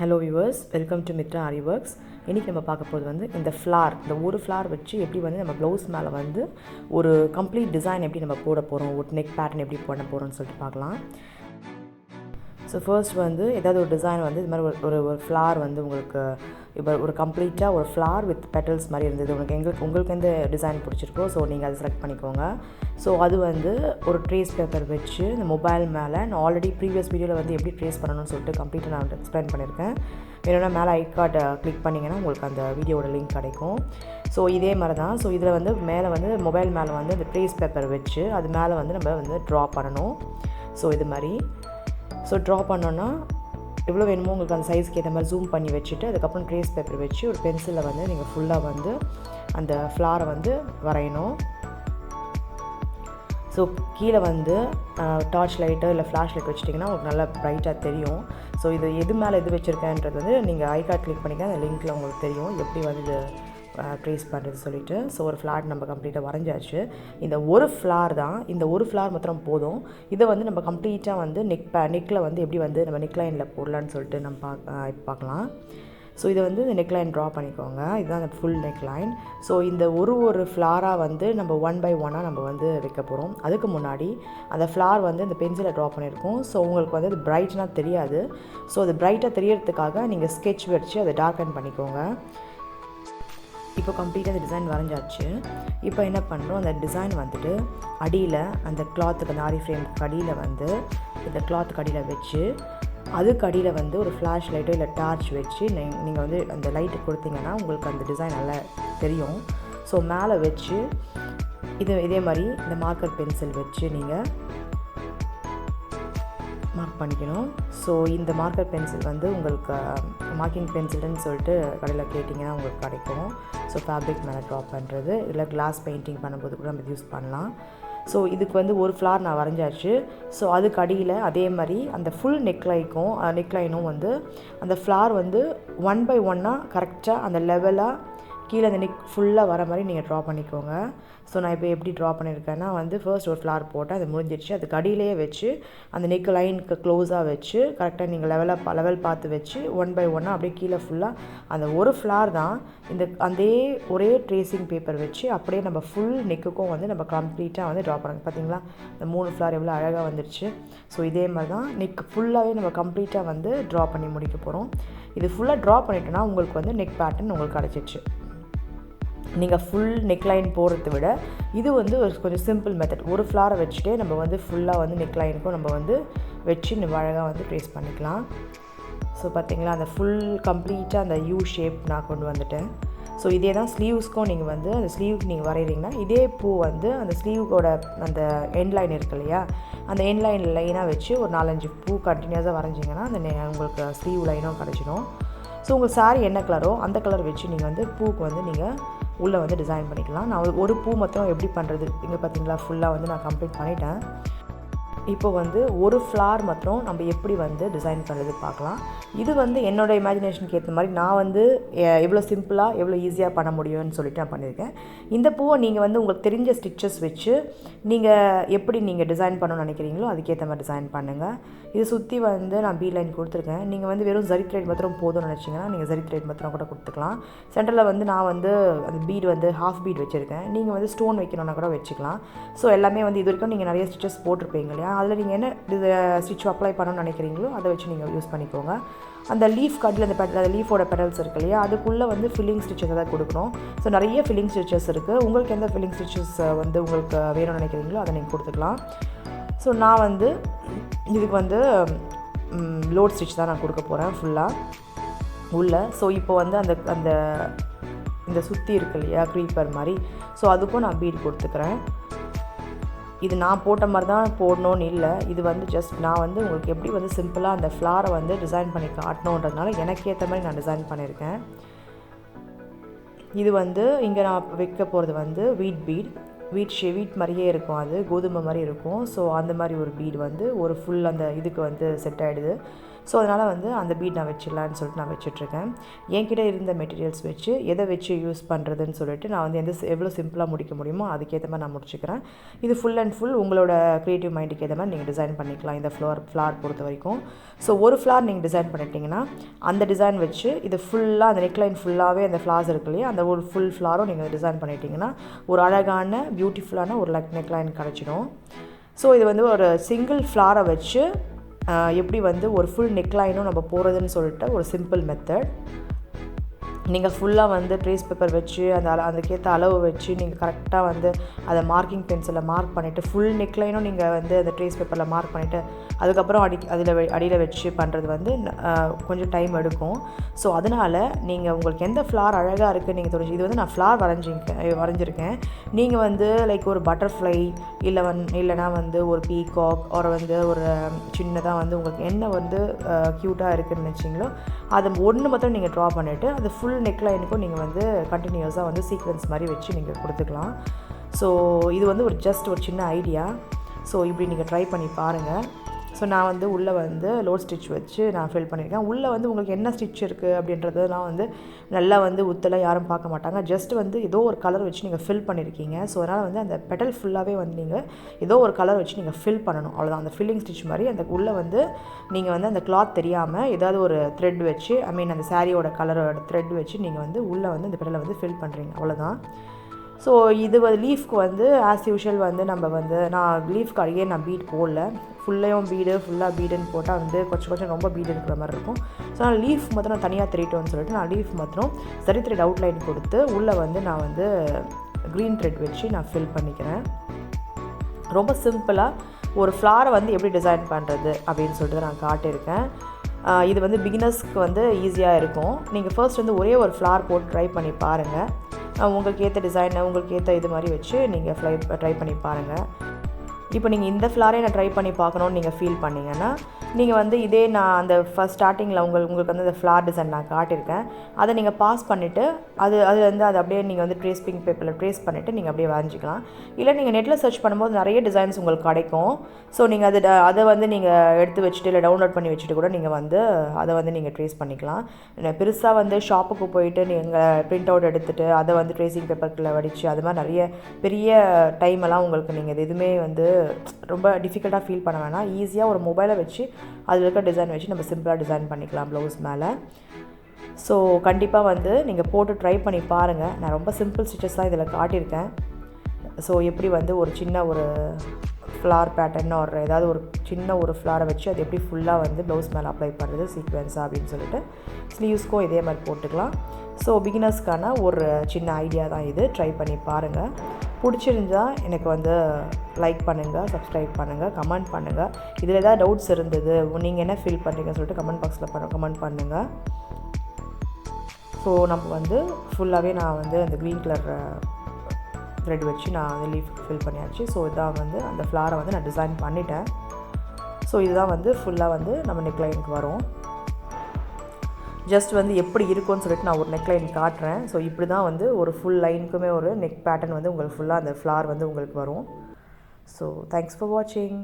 Hello viewers, welcome to Mitra Aari Works. இன்னைக்கு நம்ம பார்க்க போறது வந்து இந்த ஃப்ளார், இந்த ஒரு ஃப்ளார் வச்சு எப்படி வந்து நம்ம ப்ளவுஸ் மேலே வந்து ஒரு கம்ப்ளீட் டிசைன் எப்படி நம்ம போட போகிறோம், ஒரு நெக் பேட்டர்ன் எப்படி பண்ண போகிறோம்னு சொல்லிட்டு பார்க்கலாம். ஸோ ஃபர்ஸ்ட் வந்து ஏதாவது ஒரு டிசைன் வந்து இது மாதிரி ஒரு ஃப்ளார் வந்து உங்களுக்கு இப்போ ஒரு கம்ப்ளீட்டாக ஒரு ஃப்ளார் வித் பெட்டல்ஸ் மாதிரி இருந்தது. உங்களுக்கு எந்த டிசைன் பிடிச்சிருக்கோ ஸோ நீங்கள் அதை செலக்ட் பண்ணிக்கோங்க. ஸோ அது வந்து ஒரு ட்ரேஸ் பேப்பர் வச்சு இந்த மொபைல் மேலே நான் ஆல்ரெடி ப்ரீவியஸ் வீடியோவில் வந்து எப்படி ட்ரேஸ் பண்ணணும்னு சொல்லிட்டு கம்ப்ளீட்டாக நான் எக்ஸ்பிளைன் பண்ணியிருக்கேன். வேணும்னா மேலே ஐகார்டை கிளிக் பண்ணிங்கன்னா உங்களுக்கு அந்த வீடியோட லிங்க் கிடைக்கும். ஸோ இதே மாதிரி தான். ஸோ இதில் வந்து மேலே வந்து மொபைல் மேலே வந்து இந்த ட்ரேஸ் பேப்பர் வச்சு அது மேலே வந்து நம்ம வந்து ட்ரா பண்ணணும். ஸோ இது மாதிரி ட்ரா பண்ணோன்னா எவ்வளோ வேணுமோ உங்களுக்கு அந்த சைஸ்க்கு ஏற்ற மாதிரி ஜூம் பண்ணி வச்சுட்டு அதுக்கப்புறம் ட்ரேஸ் பேப்பர் வச்சு ஒரு பென்சிலில் வந்து நீங்கள் ஃபுல்லாக வந்து அந்த ஃப்ளாரை வந்து வரையணும். ஸோ கீழே வந்து டார்ச் லைட்டு இல்லை ஃப்ளாஷ் லைட் வச்சுட்டிங்கன்னா உங்களுக்கு நல்லா ப்ரைட்டாக தெரியும். ஸோ இது எது மேலே எது வச்சுருக்கேன்றது வந்து நீங்கள் ஐகார்ட் கிளிக் பண்ணிக்க அந்த லிங்க்கில் உங்களுக்கு தெரியும் எப்படி வந்து இது ட்ரேஸ் பண்ணுறது சொல்லிவிட்டு. ஸோ ஒரு ஃப்ளார் நம்ம கம்ப்ளீட்டாக வரைஞ்சாச்சு. இந்த ஒரு ஃப்ளார் தான், இந்த ஒரு ஃப்ளார் மாத்திரம் போதும். இதை வந்து நம்ம கம்ப்ளீட்டாக வந்து நெக்கில் வந்து எப்படி வந்து நம்ம நெக் லைனில் போடலான்னு சொல்லிட்டு நம்ம பார்க்கலாம். ஸோ இதை வந்து இந்த நெக் லைன் ட்ரா பண்ணிக்கோங்க. இதுதான் அந்த ஃபுல் நெக் லைன். ஸோ இந்த ஒரு ஃப்ளாராக வந்து நம்ம 1 by 1 நம்ம வந்து வைக்க போகிறோம். அதுக்கு முன்னாடி அந்த ஃப்ளார் வந்து இந்த பென்சிலை ட்ரா பண்ணியிருக்கோம். ஸோ உங்களுக்கு வந்து அது பிரைட்னா தெரியாது. ஸோ அது பிரைட்டாக தெரியறதுக்காக நீங்கள் ஸ்கெட்ச் வச்சு அதை டார்க்கன் பண்ணிக்கோங்க. இப்போ கம்ப்ளீட்டாக அந்த டிசைன் வரைஞ்சாச்சு. இப்போ என்ன பண்ணுறோம், அந்த டிசைன் வந்துட்டு அடியில் அந்த கிளாத்துக்கு அந்த ஆரி ஃப்ரேமுக்கு அடியில் வந்து இந்த கிளாத்துக்கு அடியில் வச்சு அதுக்கு அடியில் வந்து ஒரு ஃப்ளாஷ் லைட்டோ இல்லை டார்ச் வச்சு நீங்கள் வந்து அந்த லைட்டு கொடுத்தீங்கன்னா உங்களுக்கு அந்த டிசைன் நல்லா தெரியும். ஸோ மேலே வச்சு இதே மாதிரி இந்த மார்க்கர் பென்சில் வச்சு நீங்கள் மார்க் பண்ணிக்கணும். ஸோ இந்த மார்க்கர் பென்சில் வந்து உங்களுக்கு மார்க்கிங் பென்சில்னு சொல்லிட்டு கடையில் கேட்டிங்கன்னா உங்களுக்கு கிடைக்கும். ஸோ ஃபேப்ரிக் மேலே ட்ரா பண்ணுறது இல்லை கிளாஸ் பெயிண்டிங் பண்ணும்போது கூட நம்ம யூஸ் பண்ணலாம். ஸோ இதுக்கு வந்து ஒரு ஃப்ளார் நான் வரைஞ்சாச்சு. ஸோ அதுக்கு அடியில் அதே மாதிரி அந்த ஃபுல் நெக்லைனும் வந்து அந்த ஃப்ளார் வந்து 1 by 1 கரெக்டாக அந்த லெவலாக கீழே அந்த நெக் ஃபுல்லாக வர மாதிரி நீங்கள் ட்ரா பண்ணிக்கோங்க. ஸோ நான் இப்போ எப்படி ட்ரா பண்ணியிருக்கேன்னா வந்து ஃபர்ஸ்ட் ஒரு ஃப்ளார் போட்டு அது முடிஞ்சிடுச்சு. அதுக்கு அடியிலேயே வச்சு அந்த நெக் லைனுக்கு க்ளோஸாக வச்சு கரெக்டாக நீங்கள் லெவல் பார்த்து வச்சு 1 by 1 அப்படியே கீழே ஃபுல்லாக அந்த ஒரு ஃப்ளார் தான் அந்த ஒரே ட்ரேசிங் பேப்பர் வச்சு அப்படியே நம்ம ஃபுல் நெக்குக்கும் வந்து நம்ம கம்ப்ளீட்டாக வந்து ட்ரா பண்ணுங்க. பார்த்தீங்களா இந்த 3 ஃப்ளார் எவ்வளோ அழகாக வந்துடுச்சு. ஸோ இதே மாதிரி தான் நெக் ஃபுல்லாகவே நம்ம கம்ப்ளீட்டாக வந்து ட்ரா பண்ணி முடிக்க போகிறோம். இது ஃபுல்லாக ட்ரா பண்ணிட்டோன்னா உங்களுக்கு வந்து நெக் பேட்டர்ன் உங்களுக்கு கிடச்சிச்சு. நீங்கள் ஃபுல் நெக்லைன் போடுறத விட இது வந்து ஒரு கொஞ்சம் சிம்பிள் மெத்தட். ஒரு ஃப்ளாரை வச்சுட்டே நம்ம வந்து ஃபுல்லாக வந்து நெக்லைனுக்கும் நம்ம வந்து வச்சு நம்ம அழகாக வந்து ட்ரேஸ் பண்ணிக்கலாம். ஸோ பார்த்தீங்களா அந்த ஃபுல் கம்ப்ளீட்டாக அந்த யூ ஷேப் நான் கொண்டு வந்துட்டேன். ஸோ இதே தான் ஸ்லீவ்ஸ்க்கும் நீங்கள் வந்து அந்த ஸ்லீவுக்கு நீங்கள் வரைகிறீங்கன்னா இதே பூ வந்து அந்த ஸ்லீவுக்கோட அந்த எண்ட் லைன் இருக்கு இல்லையா, அந்த எண்ட் லைன் லைனாக வச்சு ஒரு 4-5 பூ கண்டினியூஸாக வரைஞ்சிங்கன்னா அந்த உங்களுக்கு ஸ்லீவ் லைனும் கிடச்சிடும். ஸோ உங்கள் சாரீ என்ன கலரோ அந்த கலர் வச்சு நீங்கள் வந்து பூக்கு வந்து நீங்கள் உள்ளே வந்து டிசைன் பண்ணிக்கலாம். நான் ஒரு பூ மட்டும் எப்படி பண்ணுறது இங்கே பார்த்தீங்களா ஃபுல்லாக வந்து நான் கம்ப்ளீட் பண்ணிட்டேன். இப்போ வந்து ஒரு ஃப்ளார் மட்டும் நம்ம எப்படி வந்து டிசைன் பண்ணுறது பார்க்கலாம். இது வந்து என்னோடய இமேஜினேஷனுக்கு ஏற்ற மாதிரி நான் வந்து எவ்வளோ சிம்பிளாக எவ்வளோ ஈஸியாக பண்ண முடியும்னு சொல்லிட்டு நான் பண்ணியிருக்கேன். இந்த பூவை நீங்கள் வந்து உங்களுக்கு தெரிஞ்ச ஸ்டிச்சஸ் வச்சு நீங்கள் எப்படி நீங்கள் டிசைன் பண்ணணும்னு நினைக்கிறீங்களோ அதுக்கேற்ற மாதிரி டிசைன் பண்ணுங்கள். இது சுற்றி வந்து நான் பீ லைன் கொடுத்துருக்கேன். நீங்கள் வந்து வெறும் ஜரி த்ரெட் மாத்திரம் போதும்னு நினச்சிங்கன்னா நீங்கள் ஜரி த்ரெட் மாத்திரம் கூட கொடுத்துக்கலாம். சென்டரில் வந்து நான் வந்து அந்த பீட் வந்து ஹாஃப் பீட் வச்சுருக்கேன். நீங்கள் வந்து ஸ்டோன் வைக்கணுன்னா கூட வச்சுக்கலாம். ஸோ எல்லாமே வந்து இது வரைக்கும் நீங்கள் நிறைய ஸ்டிச்சஸ் போட்டிருப்பீங்க இல்லையா, அதில் நீங்கள் என்ன ஸ்டிச் அப்ளை பண்ணணும்னு நினைக்கிறீங்களோ அதை வச்சு நீங்கள் யூஸ் பண்ணிக்கோங்க. அந்த லீஃப் கட்டில் அந்த லீஃபோட பெடல்ஸ் இருக்கு இல்லையா, அதுக்குள்ளே வந்து ஃபில்லிங் ஸ்டிச்சஸ் தான் கொடுக்கணும். ஸோ நிறைய ஃபில்லிங் ஸ்டிச்சஸ் இருக்குது. உங்களுக்கு எந்த ஃபில்லிங் ஸ்டிச்சஸ் வந்து உங்களுக்கு வேணும்னு நினைக்கிறீங்களோ அதை நீங்கள் கொடுத்துக்கலாம். ஸோ நான் வந்து இதுக்கு வந்து லோட் ஸ்டிச் தான் நான் கொடுக்க போகிறேன் ஃபுல்லாக உள்ள. ஸோ இப்போ வந்து அந்த இந்த சுற்றி இருக்கு இல்லையா க்ரீப்பர் மாதிரி, ஸோ அதுக்கும் நான் பீட் கொடுத்துக்கிறேன். இது நான் போட்ட மாதிரி தான் போடணும்னு இல்லை. இது வந்து ஜஸ்ட் நான் வந்து உங்களுக்கு எப்படி வந்து சிம்பிளாக அந்த ஃப்ளாரை வந்து டிசைன் பண்ணி காட்டணுன்றதுனால எனக்கு ஏற்ற மாதிரி நான் டிசைன் பண்ணியிருக்கேன். இது வந்து இங்கே நான் வைக்க போகிறது வந்து வீட் மாதிரியே இருக்கும், அது கோதுமை மாதிரி இருக்கும். ஸோ அந்த மாதிரி ஒரு பீட் வந்து ஒரு ஃபுல் அந்த இதுக்கு வந்து செட் ஆகிடுது. ஸோ அதனால் வந்து அந்த பீட் நான் வச்சிடலான்னு சொல்லிட்டு நான் வச்சிட்ருக்கேன். என்கிட்ட இருந்த மெட்டீரியல்ஸ் வச்சு எதை வச்சு யூஸ் பண்ணுறதுன்னு சொல்லிட்டு நான் வந்து எவ்வளோ சிம்பிளாக முடிக்க முடியுமோ அதுக்கேற்ற மாதிரி நான் முடிச்சுக்கிறேன். இது ஃபுல் அண்ட் ஃபுல் உங்களோட க்ரியேட்டிவ் மைண்டுக்கு ஏற்ற மாதிரி நீங்கள் டிசைன் பண்ணிக்கலாம் இந்த ஃப்ளார் பொறுத்த வரைக்கும். ஸோ ஒரு ஃப்ளார் நீங்கள் டிசைன் பண்ணிட்டீங்கன்னா அந்த டிசைன் வச்சு இது ஃபுல்லாக அந்த நெக்லைன் ஃபுல்லாகவே அந்த ஃப்ளார்ஸ் இருக்கு இல்லையா, அந்த ஒரு ஃபுல் ஃப்ளாரும் நீங்கள் டிசைன் பண்ணிட்டீங்கன்னா ஒரு அழகான பியூட்டிஃபுல்லான ஒரு நெக்லைன் கிடச்சிடும். ஸோ இது வந்து ஒரு சிங்கிள் ஃப்ளாரை வச்சு எப்படி வந்து ஒரு ஃபுல் நெக்லைனும் நம்ம போகிறதுன்னு சொல்லிட்டு ஒரு சிம்பிள் மெத்தட். நீங்கள் ஃபுல்லாக வந்து ட்ரேஸ் பேப்பர் வச்சு அதுக்கேற்ற அளவு வச்சு நீங்கள் கரெக்டாக வந்து அதை மார்க்கிங் பென்சிலில் மார்க் பண்ணிவிட்டு ஃபுல் நெக்லைனும் நீங்கள் வந்து அந்த ட்ரேஸ் பேப்பரில் மார்க் பண்ணிவிட்டு அதுக்கப்புறம் அடியில் வச்சு பண்ணுறது வந்து கொஞ்சம் டைம் எடுக்கும். ஸோ அதனால் நீங்கள் உங்களுக்கு எந்த ஃப்ளார் அழகாக இருக்குது நீங்கள் தெரிஞ்சு இது வந்து நான் ஃப்ளார் வரைஞ்சிருக்கேன். நீங்கள் வந்து லைக் ஒரு பட்டர்ஃப்ளை இல்லைனா வந்து ஒரு பீகாக் வந்து ஒரு சின்னதாக வந்து உங்களுக்கு என்ன வந்து க்யூட்டாக இருக்குதுன்னு நினச்சிங்களோ அது ஒன்று மட்டும் நீங்கள் ட்ரா பண்ணிவிட்டு அது ஃபுல் நெக்லைனுக்கும் நீங்கள் வந்து கண்டினியூஸாக வந்து சீக்வென்ஸ் மாதிரி வச்சு நீங்கள் கொடுத்துக்கலாம். ஸோ இது வந்து ஒரு சின்ன ஐடியா. ஸோ இப்படி நீங்கள் ட்ரை பண்ணி பாருங்கள். ஸோ நான் வந்து உள்ளே வந்து லோட் ஸ்டிச் வச்சு நான் ஃபில் பண்ணியிருக்கேன். உள்ளே வந்து உங்களுக்கு என்ன ஸ்டிச் இருக்குது அப்படின்றதெல்லாம் வந்து நல்லா வந்து உத்தெல்லாம் யாரும் பார்க்க மாட்டாங்க. ஜஸ்ட் வந்து ஏதோ ஒரு கலர் வச்சு நீங்கள் ஃபில் பண்ணியிருக்கீங்க. ஸோ அதனால் வந்து அந்த பெட்டல் ஃபுல்லாகவே வந்து நீங்கள் ஏதோ ஒரு கலர் வச்சு நீங்கள் ஃபில் பண்ணணும். அவ்வளோதான். அந்த ஃபில்லிங் ஸ்டிச் மாதிரி அந்த உள்ளே வந்து நீங்கள் வந்து அந்த கிளாத் தெரியாமல் ஏதாவது ஒரு த்ரெட் வச்சு அந்த சாரியோட கலரோட த்ரெட் வச்சு நீங்கள் வந்து உள்ளே வந்து இந்த பெட்டலை வந்து ஃபில் பண்ணுறீங்க. அவ்வளோதான். ஸோ இது லீஃப்க்கு வந்து ஆஸ் யூஷுவல் வந்து நம்ம வந்து நான் லீஃப்க்கு அடியே நான் பீட் போடல. ஃபுல்லாக பீடுன்னு போட்டால் வந்து கொஞ்சம் ரொம்ப பீடு இருக்கிற மாதிரி இருக்கும். ஸோ நான் லீஃப் மாத்திரம் நான் தனியாக திரிட்டோன்னு சொல்லிட்டு நான் லீஃப் மாத்திரம் சரி த்ரெட் அவுட்லைன் கொடுத்து உள்ளே வந்து நான் வந்து க்ரீன் த்ரெட் வச்சு நான் ஃபில் பண்ணிக்கிறேன். ரொம்ப சிம்பிளாக ஒரு ஃப்ளாரை வந்து எப்படி டிசைன் பண்ணுறது அப்படின்னு சொல்லிட்டு நான் காட்டியிருக்கேன். இது வந்து பிகினர்ஸ்க்கு வந்து ஈஸியாக இருக்கும். நீங்கள் ஃபர்ஸ்ட் வந்து ஒரே ஒரு ஃப்ளார் போட்டு ட்ரை பண்ணி பாருங்கள். உங்களுக்கு ஏற்ற டிசைனை உங்களுக்கு ஏற்ற இது மாதிரி வச்சு நீங்கள் ட்ரை பண்ணி பாருங்கள். இப்போ நீங்கள் இந்த ஃப்ளாரே நான் ட்ரை பண்ணி பார்க்கணுன்னு நீங்கள் ஃபீல் பண்ணிங்கன்னா நீங்கள் வந்து இதே நான் அந்த ஃபஸ்ட் ஸ்டார்டிங்கில் உங்களுக்கு வந்து அந்த ஃப்ளார் டிசைன் நான் காட்டியிருக்கேன். அதை நீங்கள் பாஸ் பண்ணிவிட்டு அது வந்து அதை அப்படியே நீங்கள் வந்து ட்ரேஸ் பேப்பரில் ட்ரேஸ் பண்ணிவிட்டு நீங்கள் அப்படியே வரைஞ்சிக்கலாம். இல்லை நீங்கள் நெட்டில் சர்ச் பண்ணும்போது நிறைய டிசைன்ஸ் உங்களுக்கு கிடைக்கும். ஸோ நீங்கள் அதை வந்து நீங்கள் எடுத்து வச்சுட்டு இல்லை டவுன்லோட் பண்ணி வச்சுட்டு கூட நீங்கள் வந்து அதை வந்து நீங்கள் ட்ரேஸ் பண்ணிக்கலாம். பெருசாக வந்து ஷாப்புக்கு போயிட்டு நீங்கள் பிரிண்ட் அவுட் எடுத்துகிட்டு அதை வந்து ட்ரேசிங் பேப்பருக்குள்ளே வடித்து அது மாதிரி நிறைய பெரிய டைமெல்லாம் உங்களுக்கு நீங்கள் இது எதுவுமே வந்து ரொம்ப டிஃபிகல்ட்டாக ஃபீல் பண்ண வேணாம். ஈஸியாக ஒரு மொபைலை வச்சு அதில் இருக்க டிசைன் வச்சு நம்ம சிம்பிளாக டிசைன் பண்ணிக்கலாம் ப்ளவுஸ் மேலே. ஸோ கண்டிப்பாக வந்து நீங்கள் போட்டு ட்ரை பண்ணி பாருங்கள். நான் ரொம்ப சிம்பிள் ஸ்டிச்சஸ் தான் இதில் காட்டியிருக்கேன். ஸோ எப்படி வந்து ஒரு சின்ன ஒரு ஃப்ளார் பேட்டர்ன் ஏதாவது ஒரு சின்ன ஒரு ஃப்ளாரை வச்சு அது எப்படி ஃபுல்லாக வந்து ப்ளவுஸ் மேலே அப்ளை பண்ணுறது சீக்வென்ஸாக அப்படின்னு சொல்லிட்டு ஸ்லீவ்ஸ்க்கும் இதே மாதிரி போட்டுக்கலாம். ஸோ பிகினர்ஸ்க்கான ஒரு சின்ன ஐடியா தான் இது. ட்ரை பண்ணி பாருங்கள். பிடிச்சிருந்தால் எனக்கு வந்து லைக் பண்ணுங்கள், சப்ஸ்கிரைப் பண்ணுங்கள், கமெண்ட் பண்ணுங்கள். இதில் ஏதாவது டவுட்ஸ் இருந்தது நீங்கள் என்ன ஃபீல் பண்ணுறீங்கன்னு சொல்லிட்டு கமெண்ட் பாக்ஸில் கமெண்ட் பண்ணுங்கள். ஸோ நம்ம வந்து ஃபுல்லாகவே நான் வந்து அந்த க்ரீன் கலர் த்ரெட் வச்சு நான் வந்து லீஃப் ஃபில் பண்ணியாச்சு. ஸோ இதான் வந்து அந்த ஃப்ளாரை வந்து நான் டிசைன் பண்ணிட்டேன். ஸோ இதுதான் வந்து ஃபுல்லாக வந்து நம்ம நெக்லைனுக்கு வரும். ஜஸ்ட் வந்து எப்படி இருக்கும்னு சொல்லிட்டு நான் ஒரு நெக்லைன் காட்டுறேன். ஸோ இப்படி தான் வந்து ஒரு ஃபுல் லைனுக்குமே ஒரு நெக் பேட்டர்ன் வந்து உங்களுக்கு ஃபுல்லாக அந்த ஃப்ளார் வந்து உங்களுக்கு வரும். ஸோ தேங்க்ஸ் ஃபார் வாட்சிங்.